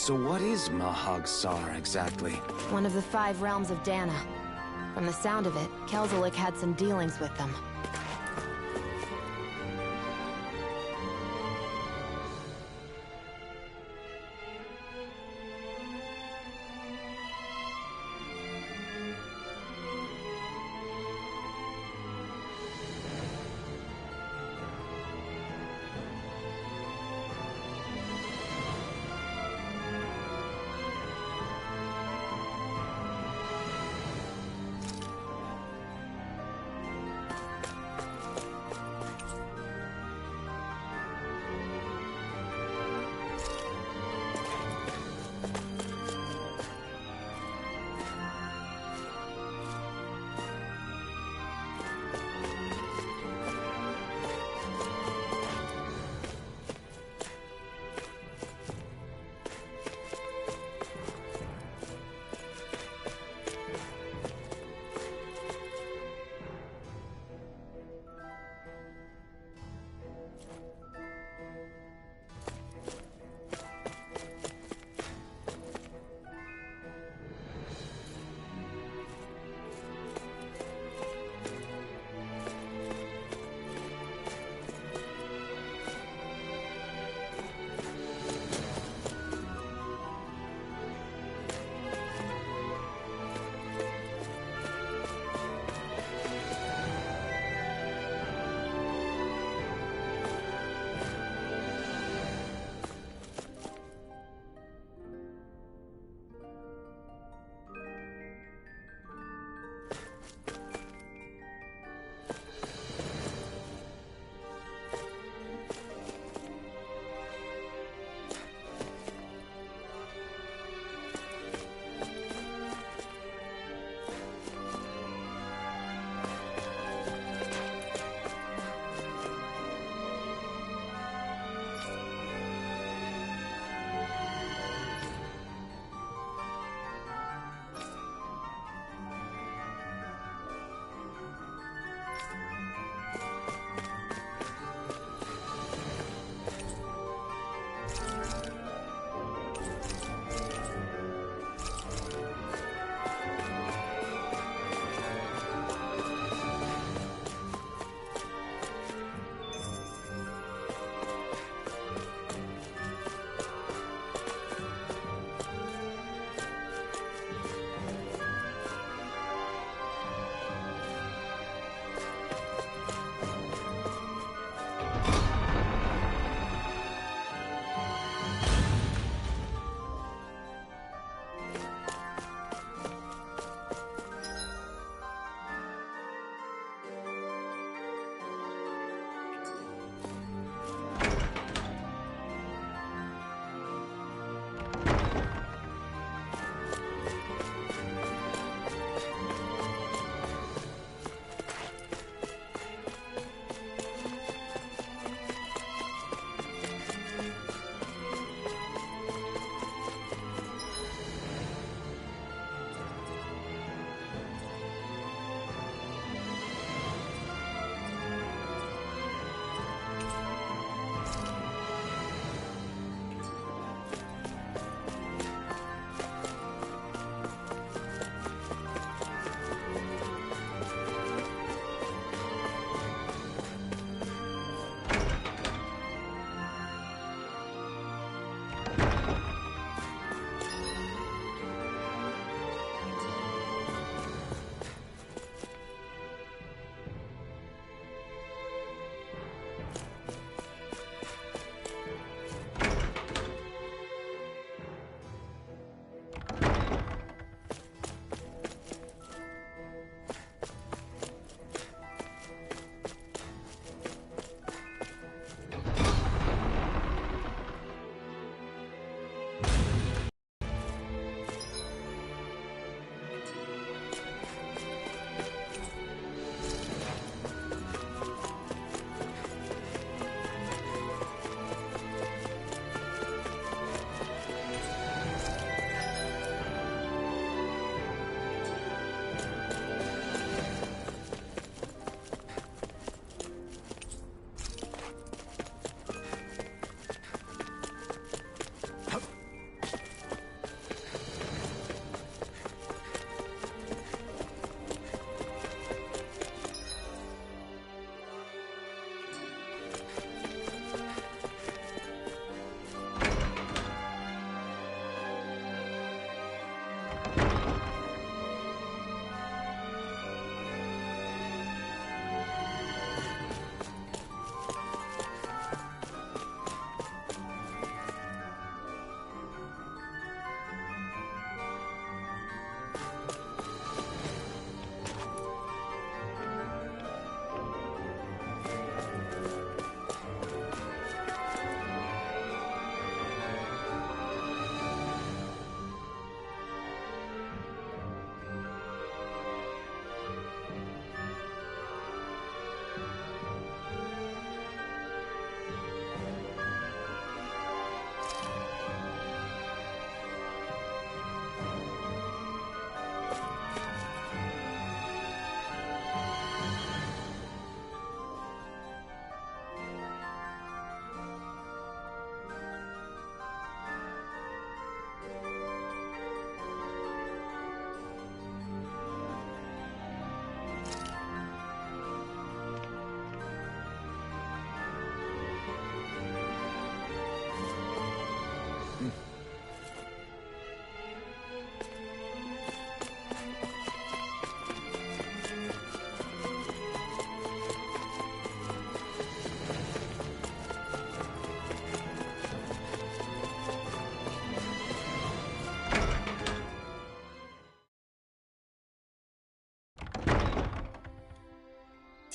So what is Mahag-Sar exactly? One of the 5 realms of Dana. From the sound of it, Kelzelik had some dealings with them.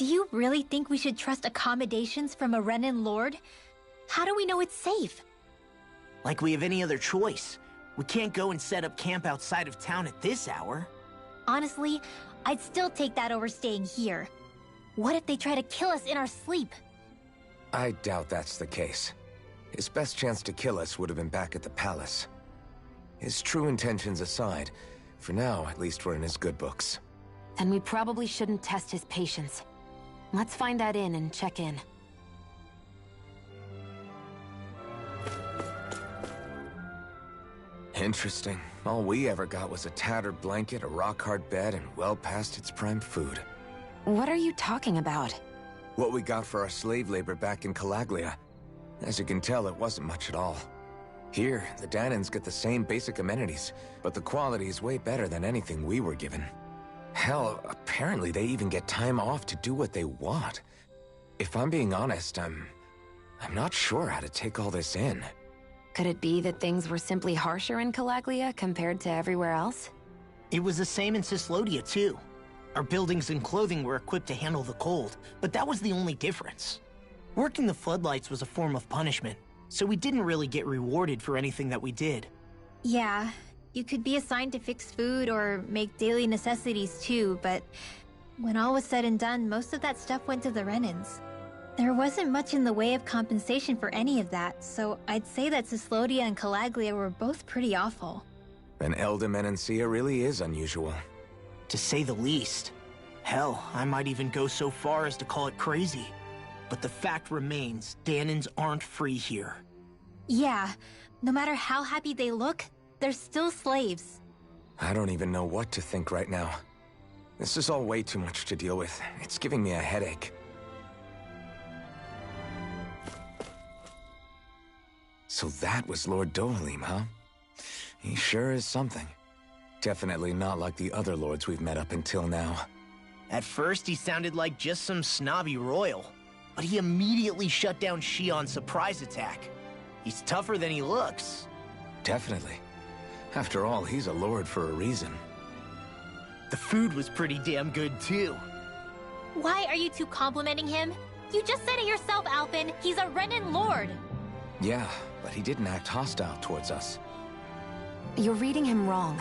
Do you really think we should trust accommodations from a Renan lord? How do we know it's safe? Like we have any other choice. We can't go and set up camp outside of town at this hour. Honestly, I'd still take that over staying here. What if they try to kill us in our sleep? I doubt that's the case. His best chance to kill us would have been back at the palace. His true intentions aside, for now, at least we're in his good books. Then we probably shouldn't test his patience. Let's find that inn and check in. Interesting. All we ever got was a tattered blanket, a rock-hard bed, and well past its prime food. What are you talking about? What we got for our slave labor back in Calaglia. As you can tell, it wasn't much at all. Here, the Danans get the same basic amenities, but the quality is way better than anything we were given. Hell, apparently they even get time off to do what they want. If I'm being honest, I'm not sure how to take all this in. Could it be that things were simply harsher in Calaglia compared to everywhere else? It was the same in Cislodia, too. Our buildings and clothing were equipped to handle the cold, but that was the only difference. Working the floodlights was a form of punishment, so we didn't really get rewarded for anything that we did. Yeah, you could be assigned to fix food or make daily necessities too, but when all was said and done, most of that stuff went to the Renans. There wasn't much in the way of compensation for any of that, so I'd say that Cislodia and Calaglia were both pretty awful. Then Elda Menancia really is unusual. To say the least. Hell, I might even go so far as to call it crazy. But the fact remains, Danans aren't free here. Yeah, no matter how happy they look, they're still slaves. I don't even know what to think right now. This is all way too much to deal with. It's giving me a headache. So that was Lord Dohalim, huh? He sure is something. Definitely not like the other lords we've met up until now. At first, he sounded like just some snobby royal, but he immediately shut down Shion's surprise attack. He's tougher than he looks. Definitely. After all, he's a lord for a reason. The food was pretty damn good, too. Why are you two complimenting him? You just said it yourself, Alphen. He's a Renan lord. Yeah, but he didn't act hostile towards us. You're reading him wrong.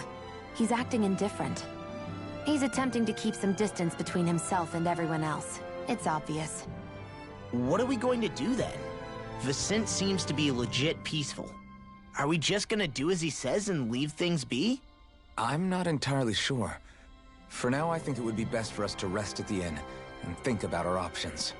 He's acting indifferent. He's attempting to keep some distance between himself and everyone else. It's obvious. What are we going to do then? Vicent seems to be legit peaceful. Are we just gonna do as he says and leave things be? I'm not entirely sure. For now, I think it would be best for us to rest at the inn and think about our options.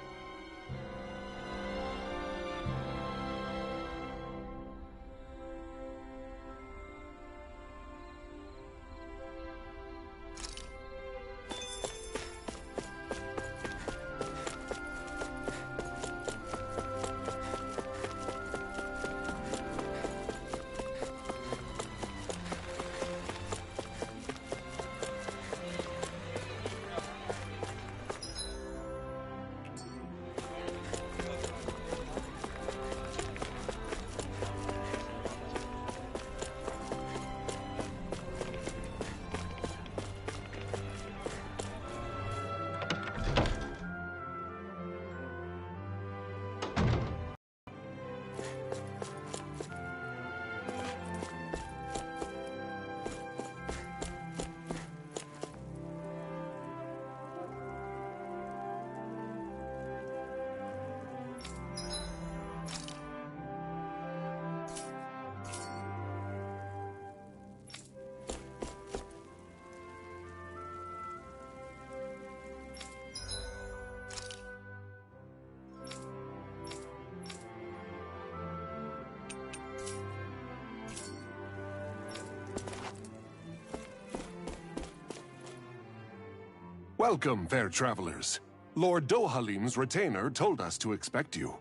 Welcome, fair travelers. Lord Dohalim's retainer told us to expect you.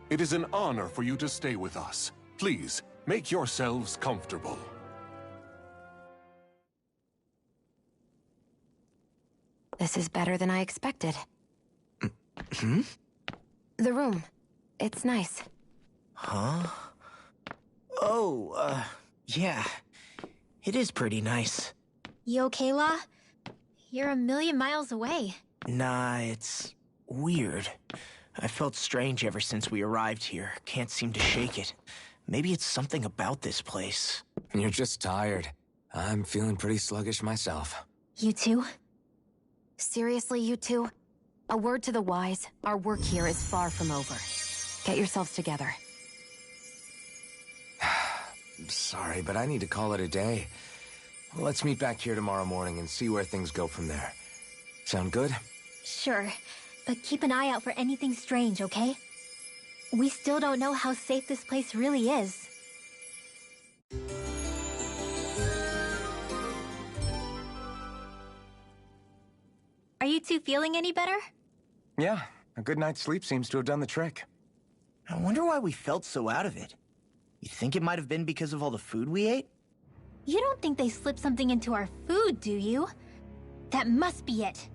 It is an honor for you to stay with us. Please, make yourselves comfortable. This is better than I expected. Hmm? The room. It's nice. Huh? Oh, yeah. It is pretty nice. You okay, La? You're a million miles away. Nah, it's weird. I felt strange ever since we arrived here. Can't seem to shake it. Maybe it's something about this place. You're just tired. I'm feeling pretty sluggish myself. You too? Seriously, you two? A word to the wise, our work here is far from over. Get yourselves together. Sorry, but I need to call it a day. Let's meet back here tomorrow morning and see where things go from there. Sound good? Sure, but keep an eye out for anything strange, okay? We still don't know how safe this place really is. Are you two feeling any better? Yeah, a good night's sleep seems to have done the trick. I wonder why we felt so out of it. You think it might have been because of all the food we ate? You don't think they slipped something into our food, do you? That must be it.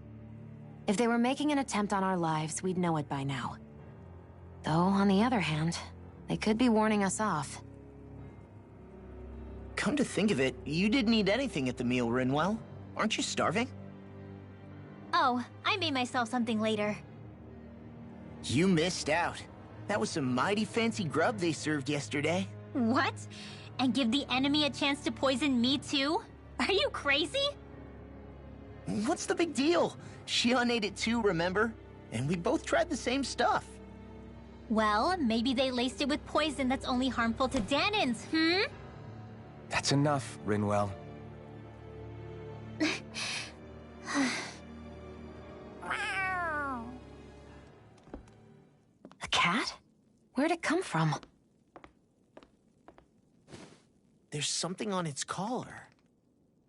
If they were making an attempt on our lives, we'd know it by now. Though, on the other hand, they could be warning us off. Come to think of it, you didn't eat anything at the meal, Rinwell. Aren't you starving? Oh, I made myself something later. You missed out. That was some mighty fancy grub they served yesterday. What? And give the enemy a chance to poison me too? Are you crazy? What's the big deal? Shion ate it too, remember? And we both tried the same stuff. Well, maybe they laced it with poison that's only harmful to Danins, hmm? That's enough, Rinwell. A cat? Where'd it come from? There's something on its collar.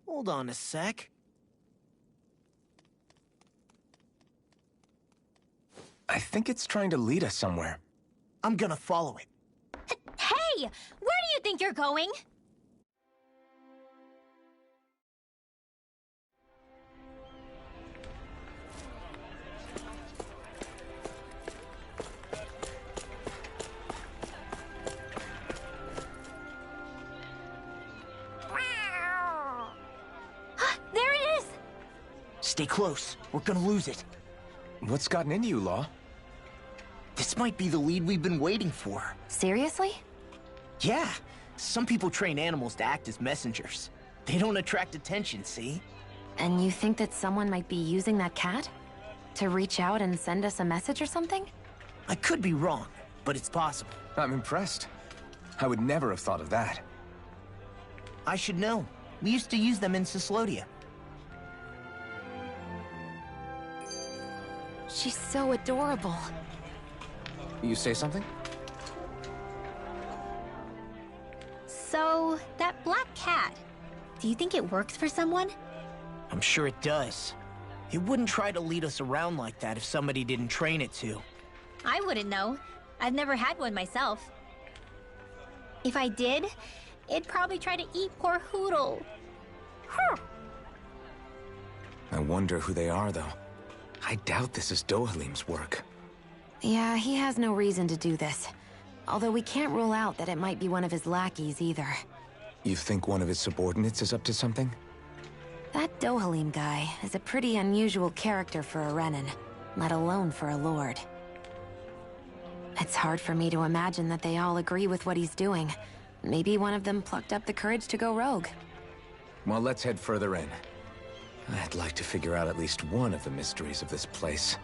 Hold on a sec. I think it's trying to lead us somewhere. I'm gonna follow it. Hey! Where do you think you're going? There it is! Stay close. We're gonna lose it. What's gotten into you, Law? This might be the lead we've been waiting for. Seriously? Yeah. Some people train animals to act as messengers. They don't attract attention, see? And you think that someone might be using that cat? To reach out and send us a message or something? I could be wrong, but it's possible. I'm impressed. I would never have thought of that. I should know. We used to use them in Cyslodia. She's so adorable. You say something? So, that black cat, do you think it works for someone? I'm sure it does. It wouldn't try to lead us around like that if somebody didn't train it to. I wouldn't know. I've never had one myself. If I did, it'd probably try to eat poor Hoodle. Huh. I wonder who they are, though. I doubt this is Dohalim's work. Yeah, he has no reason to do this. Although we can't rule out that it might be one of his lackeys either. You think one of his subordinates is up to something? That Dohalim guy is a pretty unusual character for a Renin, let alone for a lord. It's hard for me to imagine that they all agree with what he's doing. Maybe one of them plucked up the courage to go rogue. Well, let's head further in. I'd like to figure out at least one of the mysteries of this place.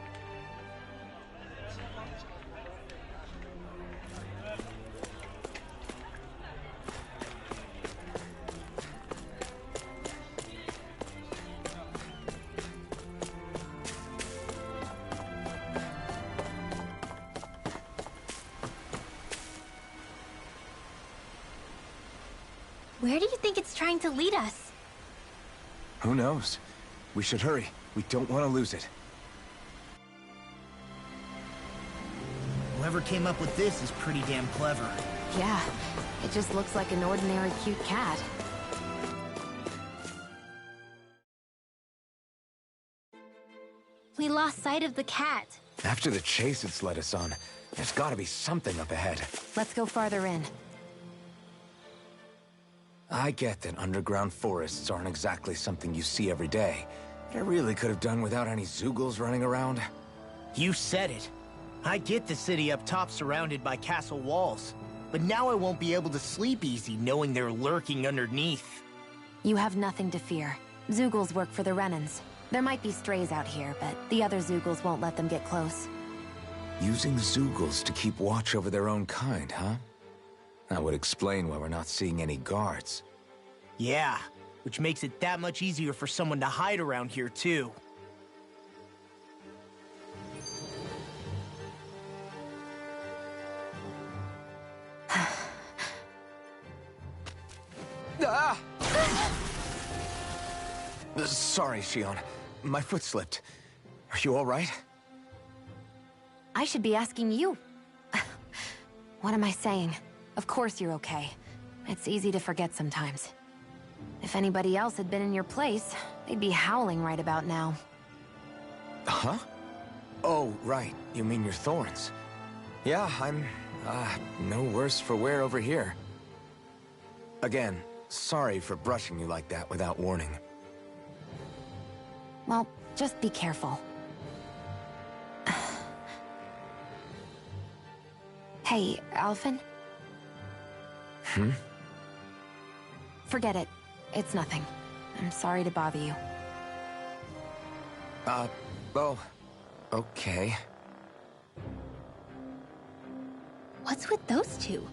Where do you think it's trying to lead us? Who knows? We should hurry. We don't want to lose it. Whoever came up with this is pretty damn clever. Yeah, it just looks like an ordinary cute cat. We lost sight of the cat. After the chase it's led us on, there's gotta be something up ahead. Let's go farther in. I get that underground forests aren't exactly something you see every day, I really could have done without any Zeugles running around. You said it. I get the city up top surrounded by castle walls, but now I won't be able to sleep easy knowing they're lurking underneath. You have nothing to fear. Zeugles work for the Renans. There might be strays out here, but the other Zeugles won't let them get close. Using Zeugles to keep watch over their own kind, huh? That would explain why we're not seeing any guards. Yeah, which makes it that much easier for someone to hide around here, too. Ah! Sorry, Shion. My foot slipped. Are you all right? I should be asking you. What am I saying? Of course you're okay. It's easy to forget sometimes. If anybody else had been in your place, they'd be howling right about now. Huh? Oh, right. You mean your thorns. Yeah, I'm, no worse for wear over here. Again, sorry for brushing you like that without warning. Well, just be careful. Hey, Alphen? Hmm? Forget it. It's nothing. I'm sorry to bother you. Oh, okay. What's with those two?